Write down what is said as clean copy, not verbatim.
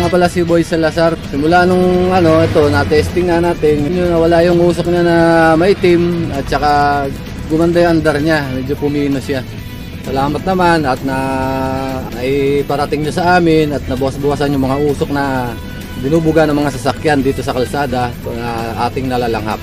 nga pala si Boy Salazar. Simula nung ito, na-testing nga natin, yun, nawala yung usok niya na maitim at saka gumanda yung andar niya, medyo pumino siya. Salamat naman at ay parating niyo sa amin at nabuwas-buwasan yung mga usok na binubuga ng mga sasakyan dito sa kalsada na ating nalalanghap.